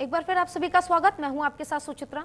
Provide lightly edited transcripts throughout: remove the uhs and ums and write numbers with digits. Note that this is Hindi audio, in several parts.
एक बार फिर आप सभी का स्वागत। मैं हूं आपके साथ सुचित्रा।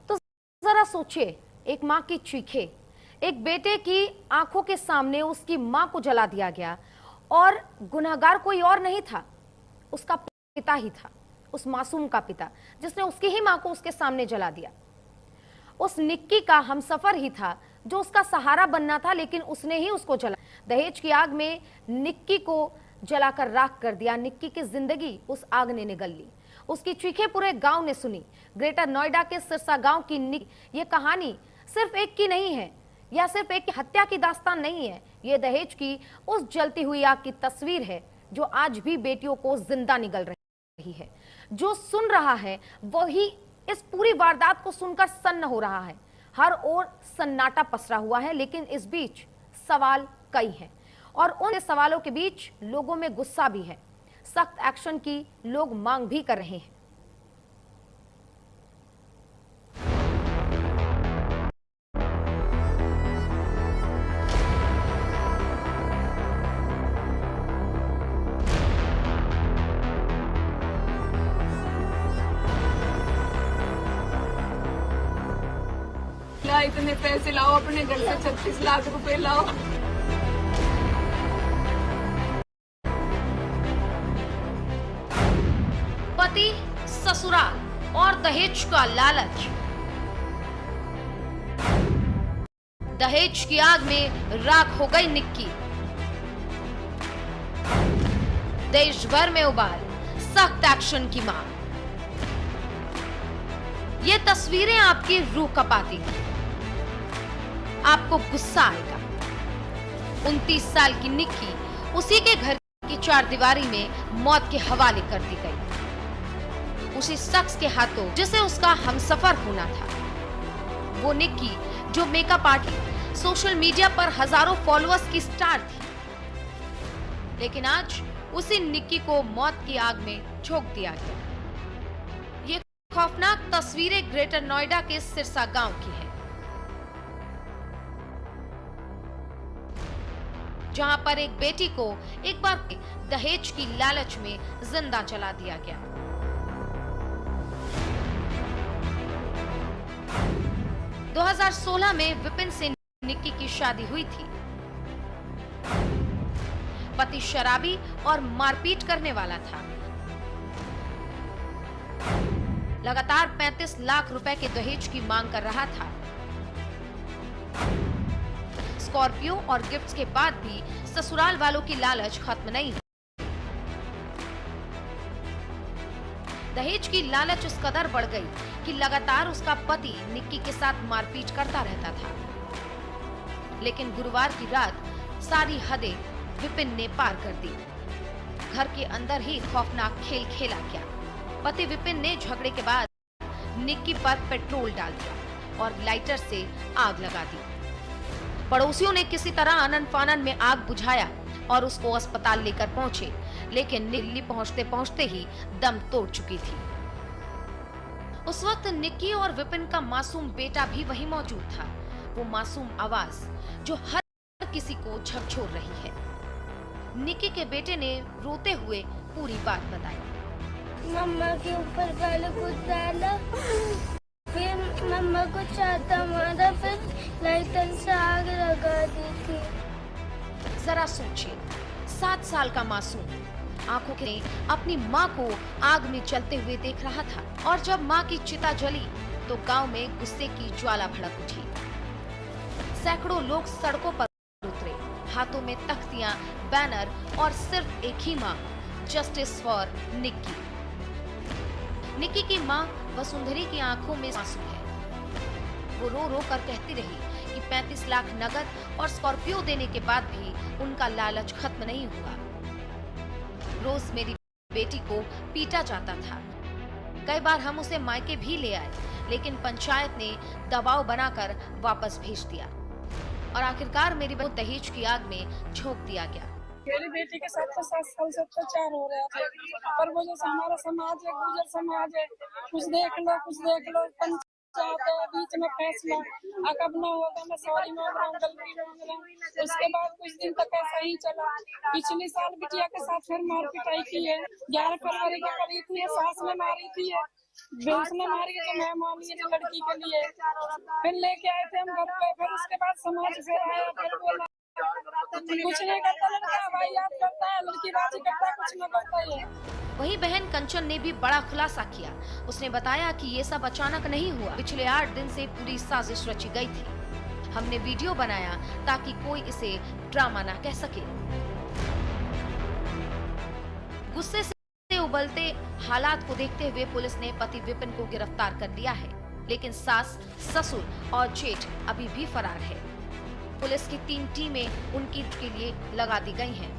तो जरा सोचिए, एक माँ की चीखें, एक बेटे की आंखों के सामने उसकी माँ को जला दिया गया और गुनहगार कोई और नहीं था, उसका पिता ही था, उस मासूम का पिता जिसने उसकी ही माँ को उसके सामने जला दिया। उस निक्की का हमसफर ही था जो उसका सहारा बनना था, लेकिन उसने ही उसको जला। दहेज की आग में निक्की को जलाकर राख कर दिया। निक्की की जिंदगी उस आग ने निगल ली। उसकी चीखें पूरे गांव ने सुनी। ग्रेटर नोएडा के सिरसा गांव की निक्की, ये कहानी सिर्फ एक की नहीं है, या सिर्फ एक हत्या की दास्तान नहीं है। ये दहेज की उस जलती हुई आग की तस्वीर है जो आज भी बेटियों को जिंदा निगल रही है। जो सुन रहा है वही इस पूरी वारदात को सुनकर सन्न हो रहा है। हर ओर सन्नाटा पसरा हुआ है, लेकिन इस बीच सवाल कई हैं और उन सवालों के बीच लोगों में गुस्सा भी है। सख्त एक्शन की लोग मांग भी कर रहे हैं। इतने पैसे लाओ, अपने घर से 36 लाख रुपए लाओ। पति, ससुराल और दहेज का लालच। दहेज की आग में राख हो गई निक्की। देश भर में उबाल सख्त एक्शन की मांग। ये तस्वीरें आपकी रूह कपाती हैं। आपको गुस्सा आएगा। 29 साल की निक्की उसी के घर की चार दीवारी में मौत के हवाले कर दी गई, उसी शख्स के हाथों जिसे उसका हमसफर होना था। वो निक्की जो मेकअप आर्टिस्ट, सोशल मीडिया पर हजारों फॉलोअर्स की स्टार थी, लेकिन आज उसी निक्की को मौत की आग में झोंक दिया गया। ये खौफनाक तस्वीरें ग्रेटर नोएडा के सिरसा गांव की है, जहां पर एक बेटी को एक बार दहेज की लालच में जिंदा जला दिया गया। – 2016 में विपिन से निक्की की शादी हुई थी। पति शराबी और मारपीट करने वाला था। लगातार 35 लाख रुपए के दहेज की मांग कर रहा था। स्कॉर्पियो और गिफ्ट्स के बाद भी ससुराल वालों की लालच खत्म नहीं हुई। दहेज की लालच उस कदर बढ़ गई कि लगातार उसका पति निक्की के साथ मारपीट करता रहता था। लेकिन गुरुवार की रात सारी हदें विपिन ने पार कर दी। घर के अंदर ही खौफनाक खेल खेला गया। पति विपिन ने झगड़े के बाद निक्की पर पेट्रोल डाल दिया और लाइटर से आग लगा दी। पड़ोसियों ने किसी तरह आनन फानन में आग बुझाया और उसको अस्पताल लेकर पहुंचे, लेकिन दिल्ली पहुंचते पहुंचते ही दम तोड़ चुकी थी। उस वक्त निक्की और विपिन का मासूम बेटा भी वहीं मौजूद था। वो मासूम आवाज जो हर किसी को झकझोर रही है। निक्की के बेटे ने रोते हुए पूरी बात बताई। मम्मा के ऊपर पहले कुछ डाला, फिर मम्मा को चाहता मारा, फिर लाइटर से आग लगा दी थी। जरा सोचिए, 7 साल का मासूम आंखों के अपनी माँ को आग में जलते हुए देख रहा था, और जब माँ की चिता जली तो गांव में गुस्से की ज्वाला भड़क उठी। सैकड़ों लोग सड़कों पर उतरे, हाथों में तख्तियां, बैनर और सिर्फ एक ही मांग, जस्टिस फॉर निक्की। निक्की की माँ वसुंधरी की आंखों में आंसू है। वो रो रो कर कहती रही कि 35 लाख नगद और स्कॉर्पियो देने के बाद भी उनका लालच खत्म नहीं हुआ। रोज मेरी बेटी को पीटा जाता था। कई बार हम उसे मायके भी ले आए, लेकिन पंचायत ने दबाव बनाकर वापस भेज दिया और आखिरकार मेरी बहू दहेज की आग में झोंक दिया गया। मेरी बेटी के साथ तो 7 साल से अत्याचार हो रहा था, पर वो जैसे हमारा समाज है, गुजर समाज है, कुछ देख लो, कुछ देख लो। चाहते हैं बीच में फैसला अकब न होगा। मैं सॉरी मांग रहा हूँ, गलती मांग रहा हूँ। उसके बाद कुछ दिन तक ऐसा ही चला। पिछले साल बिटिया के साथ फिर मार पिटाई की है। 11 फरवरी को करी थी, सास ने मारी थी, बेंस ने मारी तो मैं मानी है लड़की के लिए। फिर लेके आए थे हम घर पे। फिर उसके बाद समाज फिर आया, फिर बोला कुछ नहीं करता लड़का, भाई याद करता है, लड़की राजी करता है, कुछ नहीं करता है। वहीं बहन कंचन ने भी बड़ा खुलासा किया। उसने बताया कि ये सब अचानक नहीं हुआ, पिछले 8 दिन से पूरी साजिश रची गई थी। हमने वीडियो बनाया ताकि कोई इसे ड्रामा ना कह सके। गुस्से से उबलते हालात को देखते हुए पुलिस ने पति विपिन को गिरफ्तार कर लिया है, लेकिन सास, ससुर और जेठ अभी भी फरार है। पुलिस की 3 टीमें उनकी के लिए लगा दी गई हैं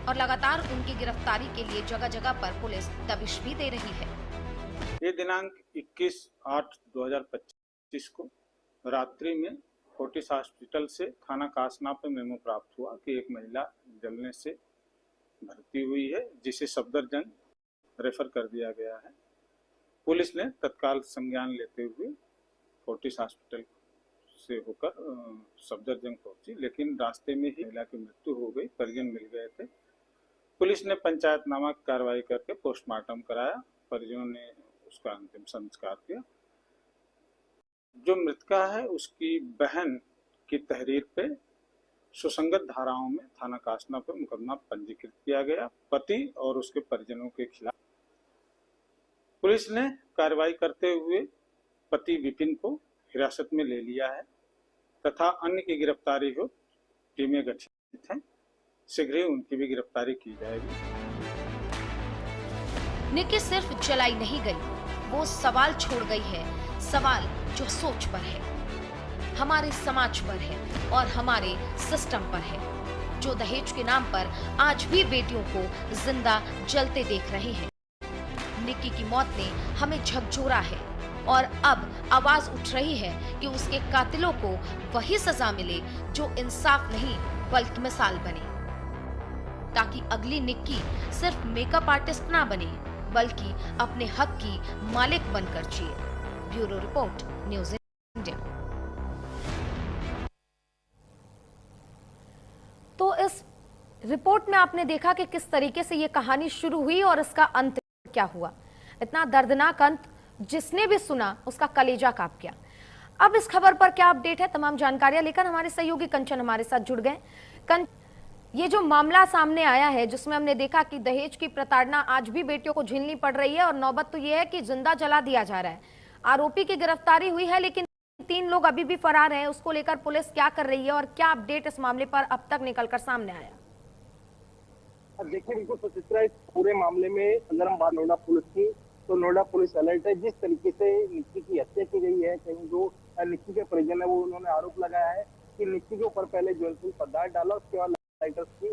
और लगातार उनकी गिरफ्तारी के लिए जगह जगह पर पुलिस दबिश भी दे रही है। ये दिनांक 21/8/2025 को रात्रि में फोर्टिस हॉस्पिटल से थाना कासना पे मेमो प्राप्त हुआ कि एक महिला जलने से भर्ती हुई है, जिसे सफदरजंग रेफर कर दिया गया है। पुलिस ने तत्काल संज्ञान लेते हुए फोर्टिस हॉस्पिटल से होकर सफदरजंग पहुंची, लेकिन रास्ते में ही महिला की मृत्यु हो गई। परिजन मिल गए थे। पुलिस ने पंचायतनामा कार्रवाई करके पोस्टमार्टम कराया। परिजनों ने उसका अंतिम संस्कार किया। जो मृतका है उसकी बहन की तहरीर पे सुसंगत धाराओं में थाना कासना पर मुकदमा पंजीकृत किया गया। पति और उसके परिजनों के खिलाफ पुलिस ने कार्रवाई करते हुए पति विपिन को हिरासत में ले लिया है तथा अन्य की गिरफ्तारी हो टीमें गठित हैं। शीघ्र ही उनकी भी गिरफ्तारी की जाएगी। निक्की सिर्फ जलाई नहीं गई, वो सवाल छोड़ गई है। सवाल जो सोच पर है, हमारे समाज पर है और हमारे सिस्टम पर है, जो दहेज के नाम पर आज भी बेटियों को जिंदा जलते देख रहे हैं। निक्की की मौत ने हमें झकझोरा है और अब आवाज उठ रही है कि उसके कातिलों को वही सजा मिले जो इंसाफ नहीं बल्कि मिसाल बने, ताकि अगली निक्की सिर्फ मेकअप आर्टिस्ट ना बने बल्कि अपने हक की मालिक बनकर जिए। Bureau report, news India. तो इस रिपोर्ट में आपने देखा कि किस तरीके से ये कहानी शुरू हुई और इसका अंत क्या हुआ। इतना दर्दनाक अंत, जिसने भी सुना उसका कलेजा कांप गया। अब इस खबर पर क्या अपडेट है, तमाम जानकारियां लेकर हमारे सहयोगी कंचन हमारे साथ जुड़ गए। ये जो मामला सामने आया है जिसमें हमने देखा कि दहेज की प्रताड़ना आज भी बेटियों को झेलनी पड़ रही है और नौबत तो ये है कि जिंदा जला दिया जा रहा है। आरोपी की गिरफ्तारी हुई है लेकिन 3 लोग अभी भी फरार हैं। उसको लेकर पुलिस क्या कर रही है और क्या अपडेट इस मामले पर अब तक निकलकर सामने आया? देखिए बिल्कुल सुचित्रा, इस पूरे मामले में अगर हम बात नोएडा पुलिस की, तो नोएडा पुलिस अलर्ट है। जिस तरीके से निक्की की हत्या की गई है, कहीं जो निक्की के परिजन है वो उन्होंने आरोप लगाया है कि निक्की के ऊपर पहले ज्वेलरी पदार्थ डाला, उसके बाद लाइटर्स की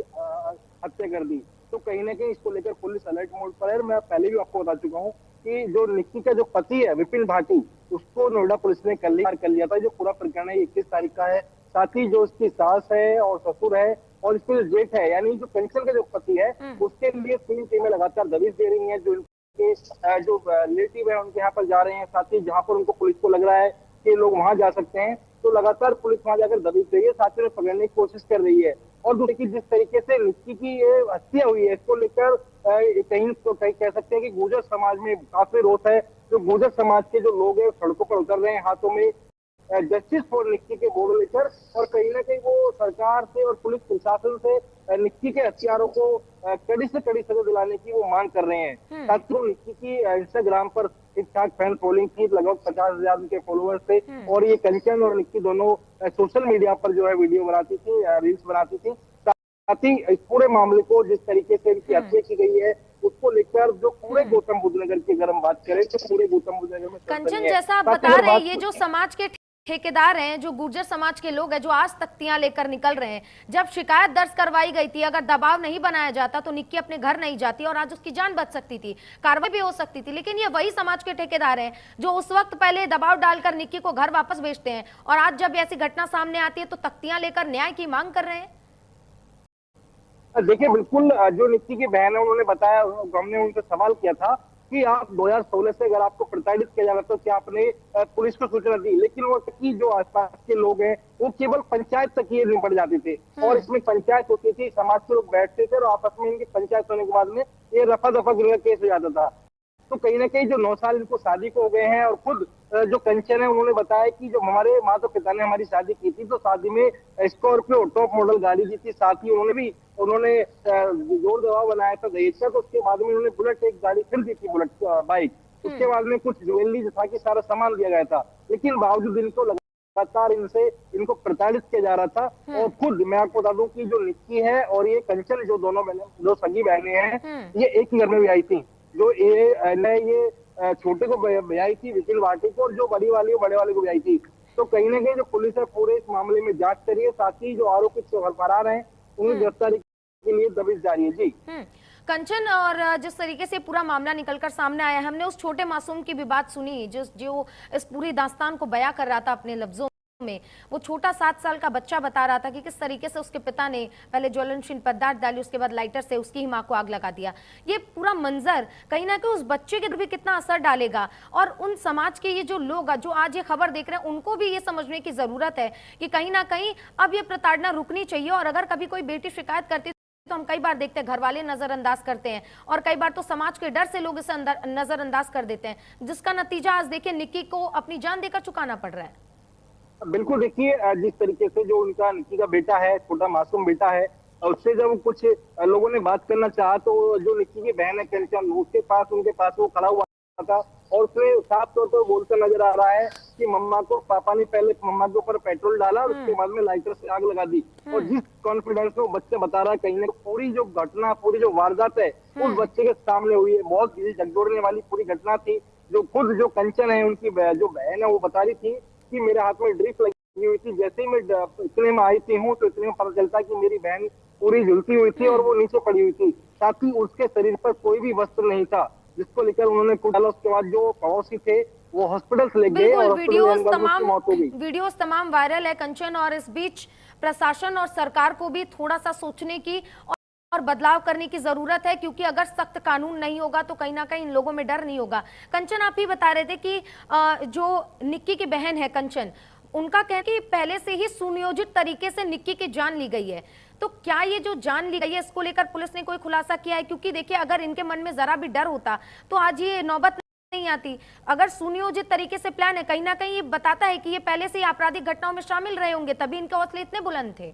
हत्या कर दी। तो कहीं ना कहीं इसको लेकर पुलिस अलर्ट मोड पर है। मैं पहले भी आपको बता चुका हूँ कि जो निक्की का जो पति है विपिन भाटी, उसको नोएडा पुलिस ने कर लिया था। जो पूरा प्रकरण है 21 तारीख का है। साथ ही जो उसकी सास है और ससुर है और इसमें जो जेठ है, यानी जो पेंशन का जो पति है, उसके लिए 3 टीमें लगातार दबिश दे रही हैं। जो इनके जो रिलेटिव है उनके यहाँ पर जा रहे हैं। साथ ही जहाँ पर उनको पुलिस को लग रहा है कि लोग वहां जा सकते हैं, तो लगातार पुलिस वहां जाकर दबिश दे रही है, साथ ही पकड़ने की कोशिश कर रही है। और दूसरी की जिस तरीके से निक्की की ये हत्या हुई है, इसको लेकर कहीं कह सकते हैं कि गुर्जर समाज में काफी रोष है। जो गुर्जर समाज के जो लोग हैं सड़कों पर उतर रहे हैं, हाथों में जस्टिस फॉर निक्की के बोर्ड लेकर, और कहीं ना कहीं वो सरकार से और पुलिस प्रशासन से निक्की के हत्यारों को कड़ी से कड़ी सजा दिलाने की वो मांग कर रहे हैं। साथ ही निक्की की इंस्टाग्राम पर ठीक ठाक फैन फॉलोइंग थी, लगभग 50,000 उनके फॉलोअर्स थे। और ये कंचन और निक्की दोनों सोशल मीडिया पर जो है वीडियो बनाती थी, रील्स बनाती थी। साथ ही इस पूरे मामले को जिस तरीके से इनकी हत्या की गई है उसको लेकर जो पूरे गौतम बुद्ध नगर की अगर हम बात करें तो पूरे गौतम बुद्ध नगर में कंचन, जैसा आप बता रहे हैं, ये जो समाज के ठेकेदार हैं, जो गुर्जर समाज के लोग हैं, जो आज तख्तियां लेकर निकल रहे हैं, जब शिकायत दर्ज करवाई गई थी, अगर दबाव नहीं बनाया जाता तो निक्की अपने घर नहीं जाती और आज उसकी जान बच सकती थी, कार्रवाई भी हो सकती थी। लेकिन ये वही समाज के ठेकेदार हैं जो उस वक्त पहले दबाव डालकर निक्की को घर वापस भेजते हैं और आज जब ऐसी घटना सामने आती है तो तख्तियां लेकर न्याय की मांग कर रहे हैं। देखिए बिल्कुल, जो निक्की की बहन है उन्होंने बताया, हमने उनसे सवाल किया था कि आप 2016 से अगर आपको प्रताड़ित किया जा रहा तो क्या आपने पुलिस को सूचना दी, लेकिन वो कि जो आसपास के लोग हैं वो केवल पंचायत तक ये निपट जाते थे और इसमें पंचायत होती थी, समाज के लोग बैठते थे और आपस में इनकी पंचायत होने के बाद में ये रफा दफा गिरने केस हो जाता था। तो कहीं ना कहीं जो 9 साल इनको शादी को हो गए हैं और खुद जो कंचन है उन्होंने बताया कि जो हमारे माता पिता ने हमारी शादी की थी तो शादी में स्कॉर्पियो टॉप मॉडल गाड़ी दी थी, साथ ही उन्होंने जोर दबाव बनाया था दहेज का, तो उसके बाद में उन्होंने बुलेट एक गाड़ी फिर दी थी, बुलेट बाइक। उसके बाद में कुछ ज्वेलरी था कि सारा सामान दिया गया था, लेकिन बावजूद इनको लगातार इनको प्रताड़ित किया जा रहा था। और खुद मैं आपको बता दूं कि जो निक्की है और ये कंचन जो दोनों बहनें जो सगी बहनें हैं ये एक ही घर में भी आई थी। जो ये छोटे को ब्याई थी विपिन वाटी को और जो बड़ी वाली बड़े वाले को ब्याई थी। तो कहीं ना कहीं जो पुलिस है पूरे इस मामले में जांच करी है, साथ ही जो आरोपित फरार हैं उन्हें गिरफ्तारी के लिए दबिश जारी है। जी कंचन, और जिस तरीके से पूरा मामला निकलकर सामने आया, हमने उस छोटे मासूम की भी बात सुनी जो इस पूरी दास्तान को बयां कर रहा था अपने लफ्जों में। वो छोटा 7 साल का बच्चा बता रहा था कि किस तरीके से उसके पिता ने पहले ज्वलनशील पदार्थ डाली, उसके बाद लाइटर से उसकी ही मां को आग लगा दिया। ये पूरा मंजर कहीं ना कहीं उस बच्चे के भी कितना असर डालेगा और उन समाज के ये जो लोग जो आज ये खबर देख रहे हैं उनको भी ये समझने की जरूरत है कि कहीं ना कहीं अब ये प्रताड़ना रुकनी चाहिए। और अगर कभी कोई बेटी शिकायत करती तो हम कई बार देखते हैं घर वाले नजरअंदाज करते हैं और कई बार तो समाज के डर से लोग इसे नजरअंदाज कर देते हैं, जिसका नतीजा आज देखिए निक्की को अपनी जान देकर चुकाना पड़ रहा है। बिल्कुल, देखिए जिस तरीके से जो उनका निक्की का बेटा है, छोटा मासूम बेटा है, उससे जब कुछ लोगों ने बात करना चाहा तो जो निक्की की बहन है कंचन उनके पास वो खड़ा हुआ था और उसने साफ तौर पर बोलकर नजर आ रहा है कि पापा ने पहले मम्मा के ऊपर पेट्रोल डाला और उसके बाद में लाइटर से आग लगा दी। और जिस कॉन्फिडेंस में वो बच्चा बता रहा है कहीं ना पूरी जो घटना, पूरी जो वारदात है उस बच्चे के सामने हुई है। बहुत झकझोरने वाली पूरी घटना थी। जो खुद जो कंचन है उनकी जो बहन है वो बता रही थी कि मेरे हाथ में ड्रिप लगी हुई थी, जैसे ही मैं इतने में आई थी हूँ तो इतने में पता चलता कि मेरी बहन पूरी झुलती हुई थी और वो नीचे पड़ी हुई थी, साथ ही उसके शरीर पर कोई भी वस्त्र नहीं था, जिसको लेकर उन्होंने कुछ उसके बाद जो पड़ोसी थे वो हॉस्पिटल से ले गए और वीडियोस तमाम वायरल है कंचन। और इस बीच प्रशासन और सरकार को भी थोड़ा सा सोचने की और बदलाव करने की जरूरत है, क्योंकि अगर सख्त कानून नहीं होगा तो कहीं ना कहीं इन लोगों में डर नहीं होगा। कंचन, आप ही बता रहे थे कि जो निक्की की बहन है कंचन, उनका कहना है कि पहले से ही सुनियोजित तरीके से निक्की की जान ली गई है। तो क्या ये जो जान ली गई है इसको लेकर पुलिस ने कोई खुलासा किया है? क्योंकि देखिए अगर इनके मन में जरा भी डर होता तो आज ये नौबत नहीं आती। अगर सुनियोजित तरीके से प्लान है, कहीं ना कहीं ये बताता है कि ये पहले से ही आपराधिक घटनाओं में शामिल रहे होंगे, तभी इनके हौसले इतने बुलंद थे।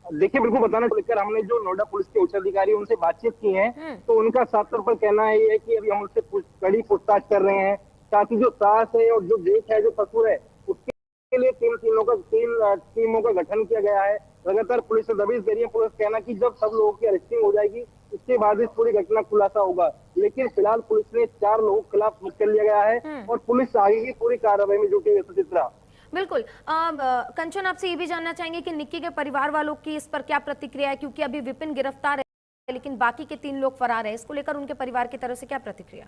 देखिए बिल्कुल बताना लेकर हमने जो नोएडा पुलिस के उच्च अधिकारी उनसे बातचीत की है तो उनका साफ तौर पर कहना है कि अभी हम उससे कड़ी पूछताछ कर रहे हैं, साथ ही जो सास है और जो देश है, जो कसूर है, उसके लिए तीन टीमों का गठन किया गया है। लगातार पुलिस ने दबिश दे रही है। पुलिस कहना कि जब सब लोगों की अरेस्टिंग हो जाएगी उसके बाद इस पूरी घटना खुलासा होगा, लेकिन फिलहाल पुलिस ने 4 लोगों के खिलाफ बुक कर लिया गया है और पुलिस आगे की पूरी कार्रवाई में जुटी है। सुचित्रा, बिल्कुल। कंचन, आपसे ये भी जानना चाहेंगे कि निक्की के परिवार वालों की इस पर क्या प्रतिक्रिया है, क्योंकि अभी विपिन गिरफ्तार है लेकिन बाकी के 3 लोग फरार है, इसको लेकर उनके परिवार की तरफ से क्या प्रतिक्रिया?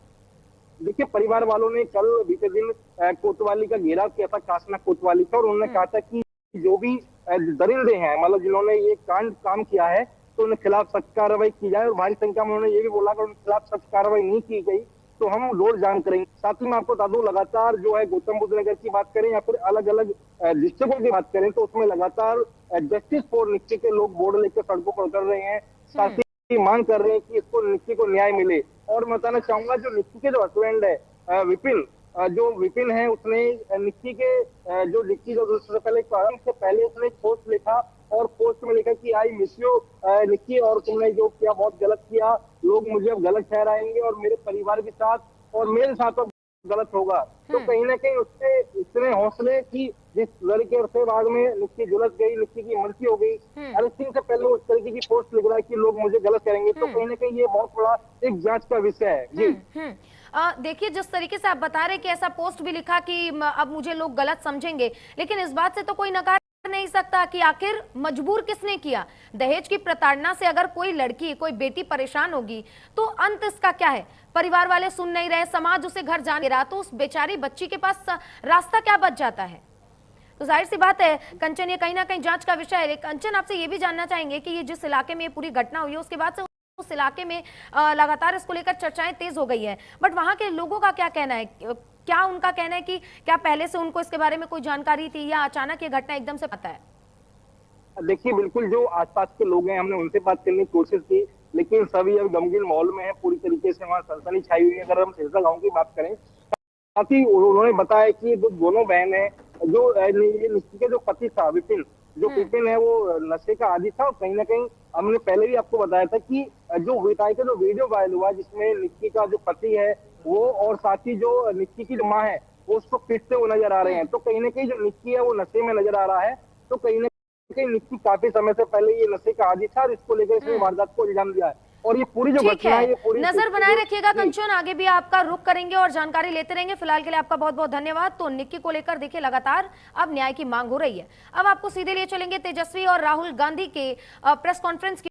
देखिए परिवार वालों ने कल बीते दिन कोतवाली का घेराव किया था, कासना कोतवाली का, और उन्होंने कहा था कि जो भी दरिंदे हैं, मतलब जिन्होंने ये काम किया है तो उनके खिलाफ सख्त कार्रवाई की जाए। और भारी संख्या में उन्होंने ये भी बोला कि उनके खिलाफ सख्त कार्रवाई नहीं की गई तो हम रोड जाम करेंगे। साथ ही मैं आपको बता दूं लगातार जो है गौतम बुद्ध नगर की बात करें या फिर अलग अलग डिस्ट्रिक्टों की बात करें तो उसमें लगातार जस्टिस फॉर निक्की के लोग बोर्ड लेकर सड़कों पर उतर रहे हैं, साथ ही मांग कर रहे हैं कि इसको निक्की को न्याय मिले। और मैं बताना चाहूंगा जो निक्की के जो हस्बैंड है विपिन है, उसने निक्की से पहले उसने एक पोस्ट लिखा और पोस्ट में लिखा कि आई मिस यू निक्की, और तुमने जो किया बहुत गलत किया, लोग मुझे अब गलत ठहराएंगे और मेरे परिवार के साथ और मेरे साथ अब गलत होगा। तो कहीं ना कहीं उससे इतने हौसले कि जिस लड़के से बाद में निक्की झुलस गई, निक्की की मृत्यु हो गई, अरेस्टिंग से पहले उस तरीके की पोस्ट लिख रहा है कि लोग मुझे गलत करेंगे। तो कहीं ना कहीं ये बहुत बड़ा एक जांच का विषय है। जी देखिए जिस तरीके से आप बता रहे कि ऐसा पोस्ट भी लिखा कि अब मुझे लोग गलत समझेंगे, लेकिन इस बात से तो कोई नकार नहीं सकता कि आखिर मजबूर किसने किया। दहेज की प्रताड़ना से अगर कोई लड़की, कोई बेटी परेशान होगी तो अंत इसका क्या है? परिवार वाले सुन नहीं रहे, समाज उसे घर जाने रहा, तो उस बेचारी बच्ची के पास रास्ता क्या बच जाता है? तो जाहिर सी बात है कंचन, ये कहीं ना कहीं जांच का विषय है। कंचन, आपसे ये भी जानना चाहेंगे कि ये जिस इलाके में ये पूरी घटना हुई है उसके बाद से उस इलाके में लगातार इसको लेकर चर्चाएं तेज हो गई है, बट वहां के लोगों का क्या कहना है? क्या उनका कहना है कि क्या पहले से उनको इसके बारे में कोई जानकारी थी या अचानक ये घटना एकदम से पता है? देखिए, बिल्कुल जो आसपास के लोग हैं, हमने उनसे बात करने की कोशिश की, लेकिन सभी अब गमगीन माहौल में है, पूरी तरीके से वहाँ सनसनी छाई हुई है। अगर हम सिरसा गांव की बात करें, साथ ही उन्होंने बताया कि जो दोनों बहन है, जो निक्की के जो पति था विपिन, जो विपिन है वो नशे का आदी था, और कहीं ना कहीं हमने पहले भी आपको बताया था कि जो हुई का जो वीडियो वायरल हुआ जिसमें निक्की का जो पति है वो और साथ ही जो निक्की की जो माँ है वो उसको पीटते हुए नजर आ रहे हैं। तो कहीं ना कहीं जो निक्की है वो नशे में नजर आ रहा है। तो कहीं ना कहीं निक्की काफी समय से पहले ये नशे का आदी था और इसको लेकर इसने वारदात को अंजाम दिया है। और ये पूरी जो घटना है, ये पूरी नजर बनाए रखिएगा कंचन, आगे भी आपका रुख करेंगे और जानकारी लेते रहेंगे। फिलहाल के लिए आपका बहुत बहुत धन्यवाद। तो निक्की को लेकर देखिए लगातार अब न्याय की मांग हो रही है। अब आपको सीधे लिए चलेंगे तेजस्वी और राहुल गांधी के प्रेस कॉन्फ्रेंस की